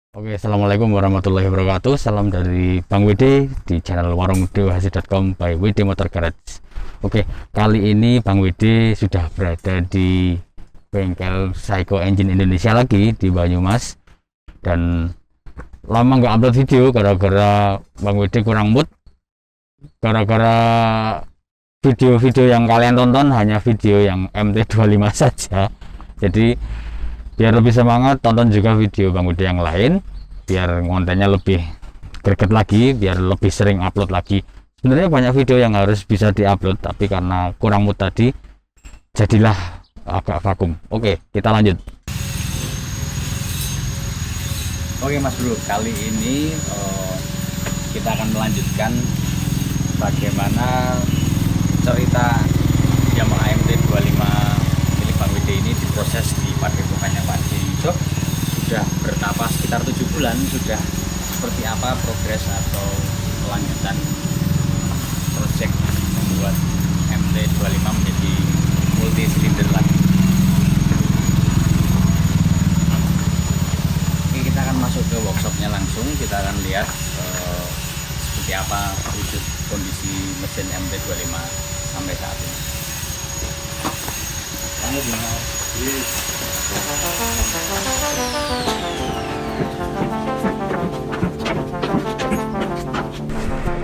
Oke, assalamualaikum warahmatullahi wabarakatuh. Salam dari Bang WD di channel warungdewahasi.com by WD Motor Garage. Oke, kali ini Bang WD sudah berada di bengkel Psycho Engine Indonesia lagi di Banyumas, dan lama nggak upload video gara-gara Bang WD kurang mood, gara-gara video-video yang kalian tonton hanya video yang MT25 saja. Jadi biar lebih semangat, tonton juga video Bang Budi yang lain biar kontennya lebih greget lagi, biar lebih sering upload lagi. Sebenarnya banyak video yang harus bisa diupload, tapi karena kurang mood tadi jadilah agak vakum. Oke, kita lanjut. Oke Mas Bro, kali ini kita akan melanjutkan bagaimana cerita Yamaha MT25 milik Bang WD ini diproses di padepokannya Pak Yusuf. Sudah bertapa sekitar 7 bulan, sudah seperti apa progres atau kelanjutan proyek membuat MT25 menjadi multi silinder lagi. Oke, kita akan masuk ke workshopnya langsung, kita akan lihat seperti apa wujud kondisi mesin MT25 sampai saat ini.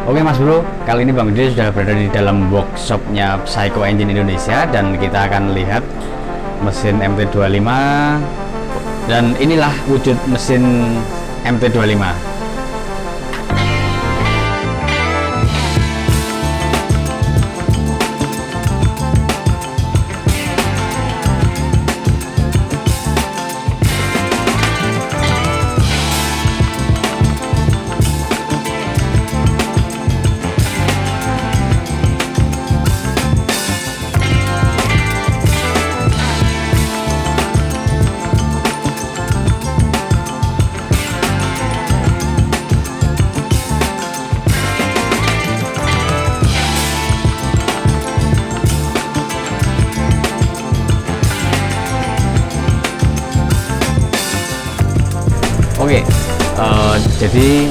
Oke Mas Bro, kali ini Bang Budi sudah berada di dalam workshopnya Psycho Engine Indonesia, dan kita akan lihat mesin MT25, dan inilah wujud mesin MT25. Oke, jadi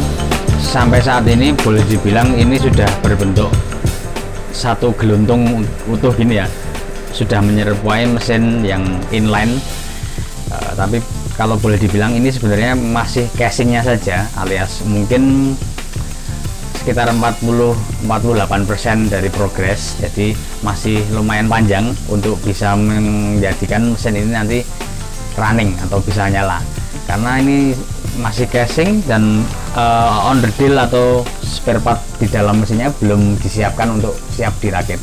sampai saat ini boleh dibilang ini sudah berbentuk satu geluntung utuh gini ya, sudah menyerupai mesin yang inline. Tapi kalau boleh dibilang ini sebenarnya masih casingnya saja, alias mungkin sekitar 40-48% dari progres. Jadi masih lumayan panjang untuk bisa menjadikan mesin ini nanti running atau bisa nyala, karena ini masih casing dan onderdil atau spare part di dalam mesinnya belum disiapkan untuk siap dirakit.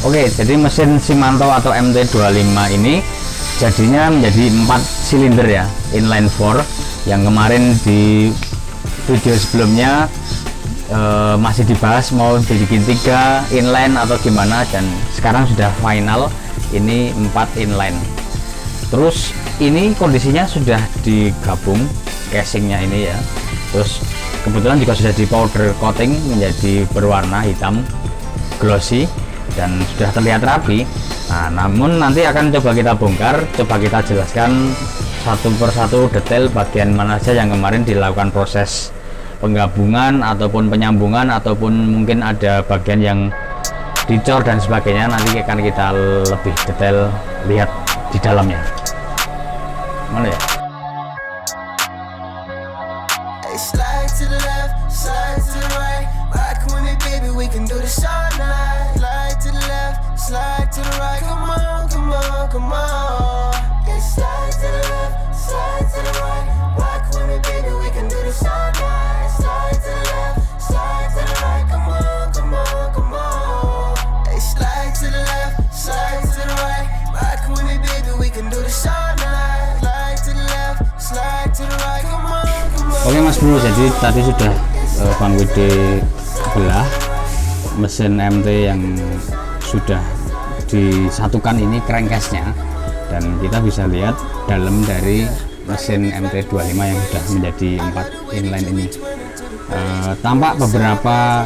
Oke, jadi mesin Shimano atau MT25 ini jadinya menjadi 4 silinder ya, inline 4, yang kemarin di video sebelumnya masih dibahas mau dibikin 3 inline atau gimana, dan sekarang sudah final ini 4 inline. Terus ini kondisinya sudah digabung casingnya ini ya, terus kebetulan juga sudah di powder coating menjadi berwarna hitam glossy dan sudah terlihat rapi. Nah, namun nanti akan coba kita bongkar, coba kita jelaskan satu persatu detail bagian mana saja yang kemarin dilakukan proses penggabungan ataupun penyambungan, ataupun mungkin ada bagian yang dicor dan sebagainya. Nanti akan kita lebih detail lihat di dalamnya. Mana ya? Slide to the left, slide to the right. Rock with me, baby, we can do this all night. Slide to the left, slide to the right. Come on, come on, come on. Yeah, slide to the left, slide to the right. Rock with me, baby, we can do this all night. Slide to the left, slide to the right. Come on, come on, come on. Hey, slide to the left, slide to the right. Rock with me, baby, we can do this all night. Slide to the left, slide to the right. Come on. Oke Mas Bro, jadi tadi sudah Bang WD belah mesin MT yang sudah disatukan ini crankcase-nya, dan kita bisa lihat dalam dari mesin MT25 yang sudah menjadi 4 inline ini. Tampak beberapa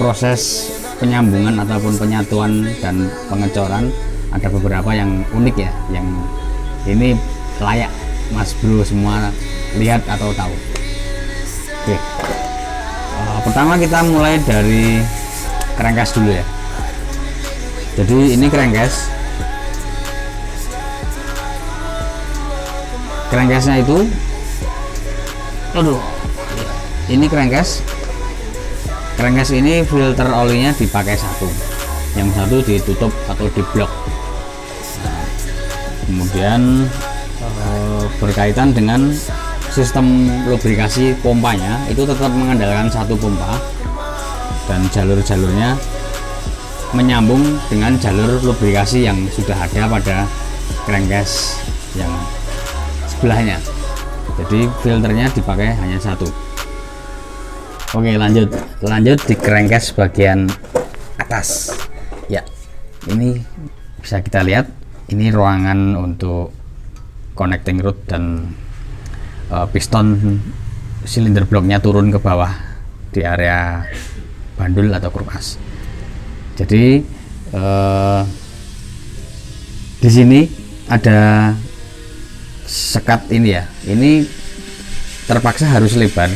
proses penyambungan ataupun penyatuan dan pengecoran, ada beberapa yang unik ya, yang ini layak Mas Bro semua lihat atau tahu. Oke. Pertama kita mulai dari crankcase dulu ya. Jadi ini crankcase. Crankcase-nya itu, aduh, ini crankcase. Crankcase ini filter olinya dipakai satu, yang satu ditutup atau diblok. Nah, kemudian berkaitan dengan sistem lubrikasi pompanya itu tetap mengandalkan satu pompa dan jalur-jalurnya menyambung dengan jalur lubrikasi yang sudah ada pada crankcase yang sebelahnya. Jadi filternya dipakai hanya satu. Oke, lanjut di crankcase bagian atas ya. Ini bisa kita lihat, ini ruangan untuk connecting rod dan piston silinder bloknya turun ke bawah di area bandul atau kruk as. Jadi di sini ada sekat ini ya, ini terpaksa harus lebar,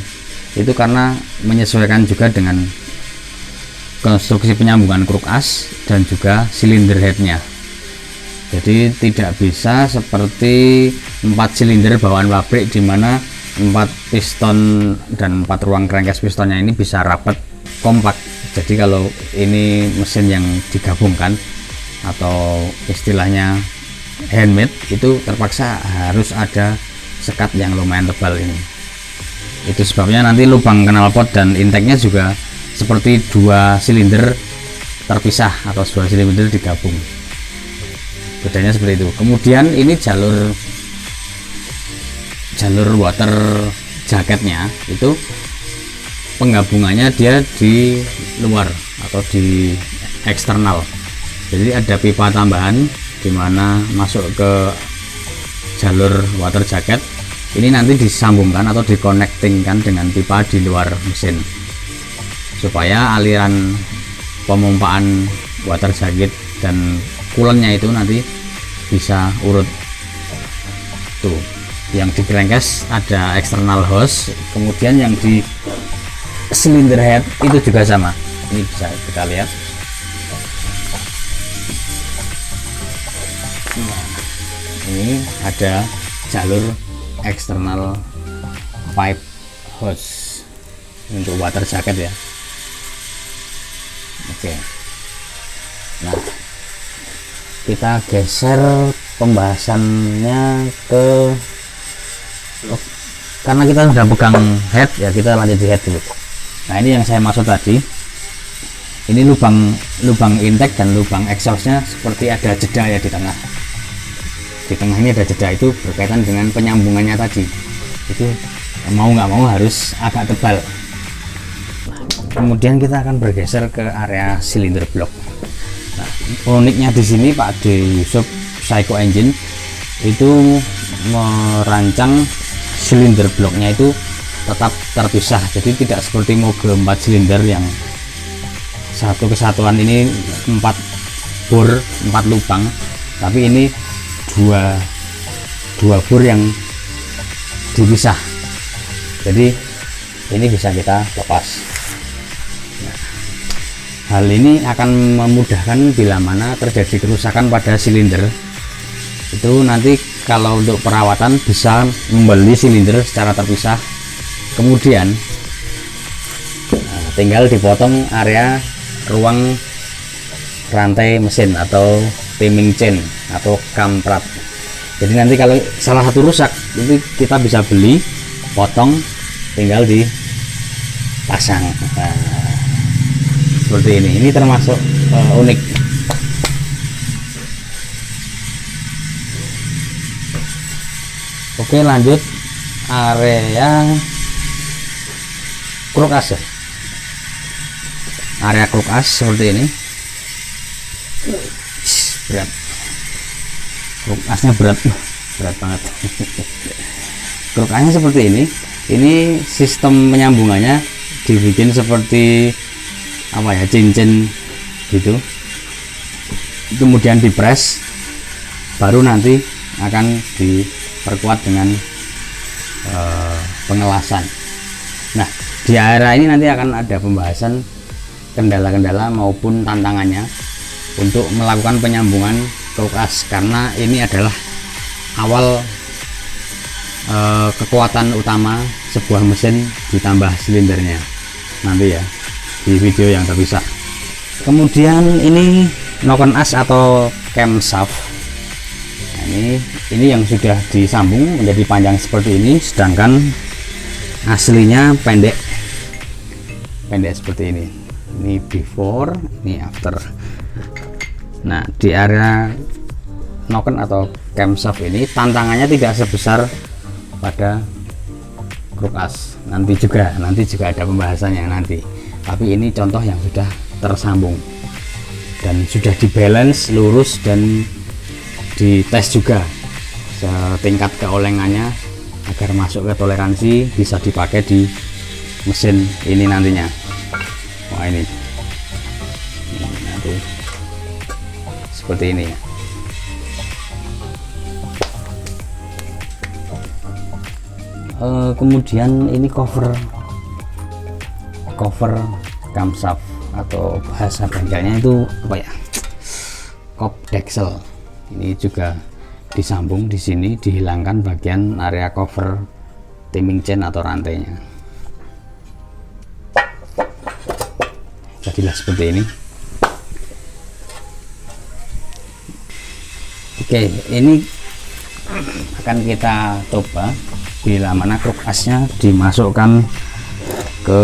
itu karena menyesuaikan juga dengan konstruksi penyambungan kruk as dan juga silinder headnya. Jadi tidak bisa seperti 4 silinder bawaan pabrik di mana 4 piston dan 4 ruang crankcase pistonnya ini bisa rapat kompak. Jadi kalau ini mesin yang digabungkan atau istilahnya handmade, itu terpaksa harus ada sekat yang lumayan tebal ini. Itu sebabnya nanti lubang knalpot dan intake-nya juga seperti 2 silinder terpisah atau 2 silinder digabung. Bedanya seperti itu. Kemudian ini jalur water jaketnya itu penggabungannya dia di luar atau di eksternal. Jadi ada pipa tambahan di mana masuk ke jalur water jacket. Ini nanti disambungkan atau dikonektingkan dengan pipa di luar mesin supaya aliran pemompaan water jacket dan coolant-nya itu nanti bisa urut. Tuh, yang di crankcase ada external hose, kemudian yang di cylinder head itu juga sama. Ini bisa kita lihat. Nah, ini ada jalur external pipe hose untuk water jacket ya. Oke. Nah, kita geser pembahasannya ke karena kita sudah pegang head ya, kita lanjut di head dulu. Nah, ini yang saya maksud tadi, ini lubang intake dan lubang exhaustnya seperti ada jeda ya di tengah ini ada jeda, itu berkaitan dengan penyambungannya tadi. Itu mau nggak mau harus agak tebal. Kemudian kita akan bergeser ke area silinder block. Nah, uniknya di sini Pak D. Yusuf Psycho Engine itu merancang silinder bloknya itu tetap terpisah, jadi tidak seperti mobil 4 silinder yang satu kesatuan ini 4 bor 4 lubang, tapi ini dua bor yang dipisah, jadi ini bisa kita lepas. Nah, hal ini akan memudahkan bila mana terjadi kerusakan pada silinder, itu nanti kalau untuk perawatan bisa membeli silinder secara terpisah, kemudian tinggal dipotong area ruang rantai mesin atau timing chain atau kamprat. Jadi nanti kalau salah satu rusak itu kita bisa beli, potong, tinggal dipasang. Nah, seperti ini termasuk unik. Oke, lanjut area kruk as ya. Area kruk as seperti ini. Berat. Kruk asnya berat banget. Kruk asnya seperti ini. Ini sistem penyambungannya dibikin seperti apa ya, cincin gitu. Kemudian dipres, baru nanti akan perkuat dengan pengelasan. Nah, di area ini nanti akan ada pembahasan kendala-kendala maupun tantangannya untuk melakukan penyambungan kruk as, karena ini adalah awal kekuatan utama sebuah mesin ditambah silindernya nanti ya di video yang terpisah. Kemudian ini knock-on as atau camshaft. Nah, ini yang sudah disambung menjadi panjang seperti ini, sedangkan aslinya pendek seperti ini. Ini before, ini after. Nah, di area knock-on atau camshaft ini tantangannya tidak sebesar pada kruk as. Nanti juga ada pembahasannya nanti. Tapi ini contoh yang sudah tersambung dan sudah dibalance lurus dan dites juga tingkat keolengannya agar masuk ke toleransi, bisa dipakai di mesin ini nantinya. Wah, ini nanti seperti ini ya. Kemudian ini cover camshaft atau bahasa bengkelnya itu apa ya, kop deksel. Ini juga disambung di sini, dihilangkan bagian area cover timing chain atau rantainya. Jadilah seperti ini. Oke, ini akan kita coba bila mana kruk asnya dimasukkan ke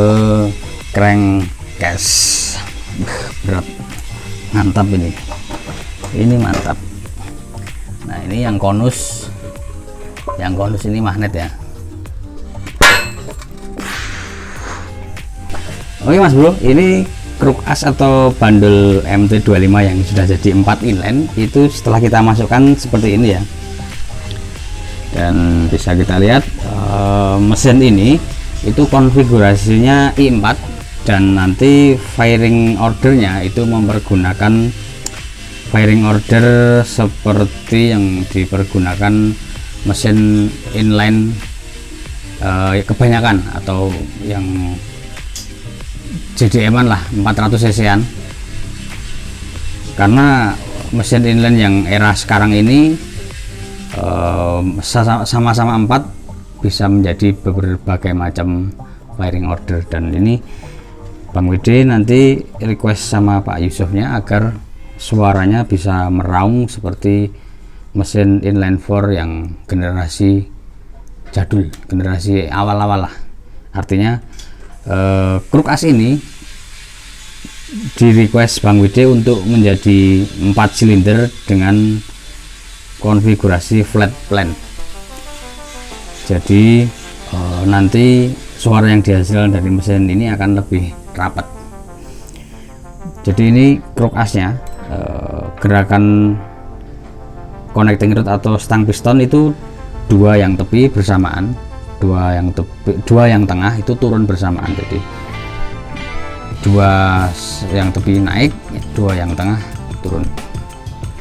crankcase. Berat, mantap ini mantap. Nah, ini yang konus ini magnet ya. Oke Mas Bro, ini kruk as atau bandul MT25 yang sudah jadi 4 inline itu setelah kita masukkan seperti ini ya. Dan bisa kita lihat mesin ini itu konfigurasinya i4, dan nanti firing ordernya itu mempergunakan firing order seperti yang dipergunakan mesin inline kebanyakan, atau yang JDM-an lah 400 cc-an, karena mesin inline yang era sekarang ini sama-sama 4 bisa menjadi berbagai macam firing order. Dan ini Bang Wede nanti request sama Pak Yusufnya agar suaranya bisa meraung seperti mesin inline 4 yang generasi jadul, generasi awal-awal lah. Artinya kruk as ini di request Bang Wede untuk menjadi 4 silinder dengan konfigurasi flat plan. Jadi nanti suara yang dihasilkan dari mesin ini akan lebih rapat. Jadi ini kruk asnya, gerakan connecting rod atau stang piston itu dua yang tepi bersamaan, dua yang tengah itu turun bersamaan. Jadi dua yang tepi naik, dua yang tengah turun,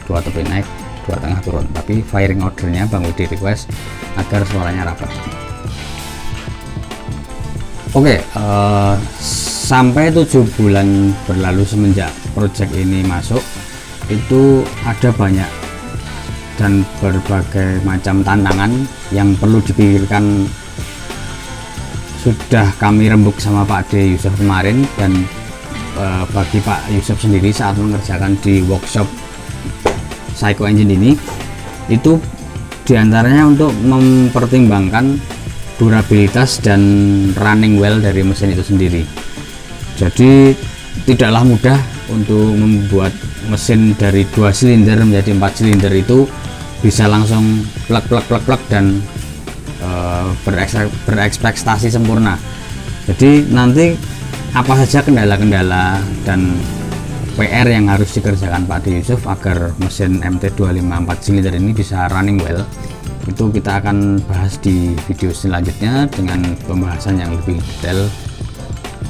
dua tepi naik, dua tengah turun. Tapi firing ordernya Bang Wede request agar suaranya rapat. Oke, sampai 7 bulan berlalu semenjak project ini masuk, itu ada banyak dan berbagai macam tantangan yang perlu dipikirkan. Sudah kami rembuk sama Pak D Yusuf kemarin, dan bagi Pak Yusuf sendiri saat mengerjakan di workshop Psycho Engine ini, itu diantaranya untuk mempertimbangkan durabilitas dan running well dari mesin itu sendiri. Jadi tidaklah mudah untuk membuat mesin dari 2 silinder menjadi 4 silinder itu bisa langsung plug dan berekspektasi sempurna. Jadi nanti apa saja kendala-kendala dan PR yang harus dikerjakan Pak D Yusuf agar mesin MT25 4 silinder ini bisa running well, itu kita akan bahas di video selanjutnya dengan pembahasan yang lebih detail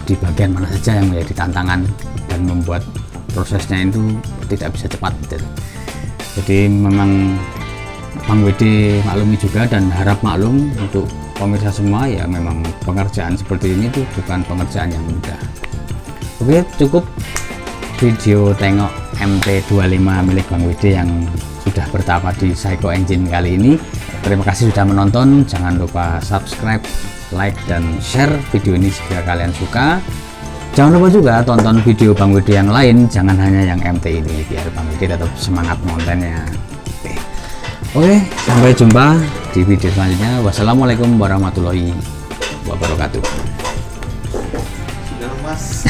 di bagian mana saja yang menjadi tantangan dan membuat prosesnya itu tidak bisa cepat gitu. Jadi memang Bang WD maklumi juga dan harap maklum untuk pemirsa semua ya, memang pengerjaan seperti ini tuh bukan pengerjaan yang mudah. Oke, cukup video tengok MT25 milik Bang WD yang sudah bertapa di Saiko Engine kali ini. Terima kasih sudah menonton, jangan lupa subscribe, like, dan share video ini jika kalian suka. Jangan lupa juga tonton video Bang WD yang lain, jangan hanya yang MT ini, biar Bang WD tetap semangat kontennya. Oke, sampai jumpa di video selanjutnya. Wassalamualaikum warahmatullahi wabarakatuh. Sudah, Mas.